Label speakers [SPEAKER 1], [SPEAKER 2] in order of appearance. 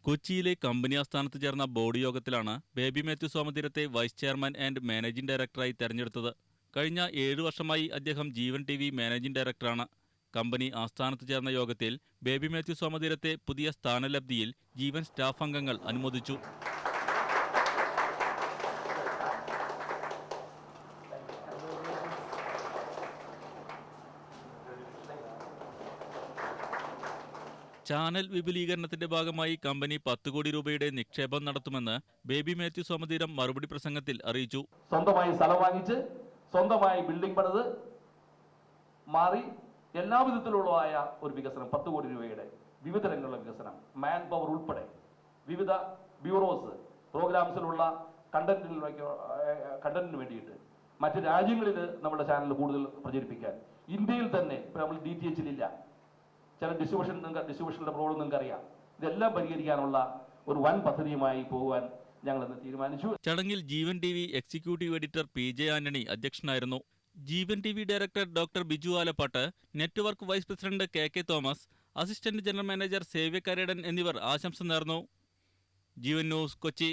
[SPEAKER 1] കൊച്ചിയിലെ കമ്പനി ആസ്ഥാനത്ത് ചേർന്ന ബോർഡ് യോഗത്തിലാണ് ബേബി മാത്യു സോമതീരത്തെ വൈസ് ചെയർമാൻ ആൻഡ് മാനേജിംഗ് ഡയറക്ടറായി തെരഞ്ഞെടുത്തത്. കഴിഞ്ഞ 7 വർഷമായി അദ്ദേഹം ജീവൻ ടി വി മാനേജിംഗ് ഡയറക്ടറാണ്. കമ്പനി ആസ്ഥാനത്ത് ചേർന്ന യോഗത്തിൽ ബേബി മാത്യു സോമതീരത്തെ പുതിയ സ്ഥാനലബ്ധിയിൽ ജീവൻ സ്റ്റാഫ് അംഗങ്ങൾ അനുമോദിച്ചു. ചാനൽ വിപുലീകരണത്തിന്റെ ഭാഗമായി കമ്പനി 10 കോടി രൂപയുടെ നിക്ഷേപം നടത്തുമെന്ന് ബേബി മാത്യു സോമതീരം മറുപടി പ്രസംഗത്തിൽ അറിയിച്ചു.
[SPEAKER 2] സ്വന്തമായി സ്ഥലം വാങ്ങിച്ച് സ്വന്തമായി ബിൽഡിംഗ് പണിത് മാറി എല്ലാ വിധത്തിലുള്ളതായ ഒരു വികസനം, 10 കോടി രൂപയുടെ വിവിധ രംഗങ്ങളുള്ള വികസനം, മാൻ പവർ ഉൾപ്പെടെ വിവിധ ബ്യൂറോസ്, പ്രോഗ്രാംസിലുള്ള കണ്ടന്റിന് വേണ്ടിയിട്ട് മറ്റ് രാജ്യങ്ങളിൽ നമ്മുടെ ചാനൽ കൂടുതൽ പ്രചരിപ്പിക്കാൻ, ഇന്ത്യയിൽ തന്നെ ഇപ്പോൾ നമ്മൾ DTH-ലില്ല, ചില ഡിസ്ട്രിബ്യൂഷൻ്റെ പ്രോബ്ലം നിങ്ങൾക്ക് അറിയാം. ഇതെല്ലാം പരിഹരിക്കാനുള്ള ഒരു വൻ പദ്ധതിയുമായി പോകാൻ ഞങ്ങൾ ഇന്ന് തീരുമാനിച്ചു.
[SPEAKER 1] ചടങ്ങിൽ Jeevan T V executive editor PJ Antony അധ്യക്ഷനായിരുന്നു. Jeevan T V director doctor Biju Alappat, network vice president KK Thomas, assistant general manager സേവ്യ കരേടൻ എന്നിവർ ആശംസ നേർന്നു. ജീവൻ ന്യൂസ്, കൊച്ചി.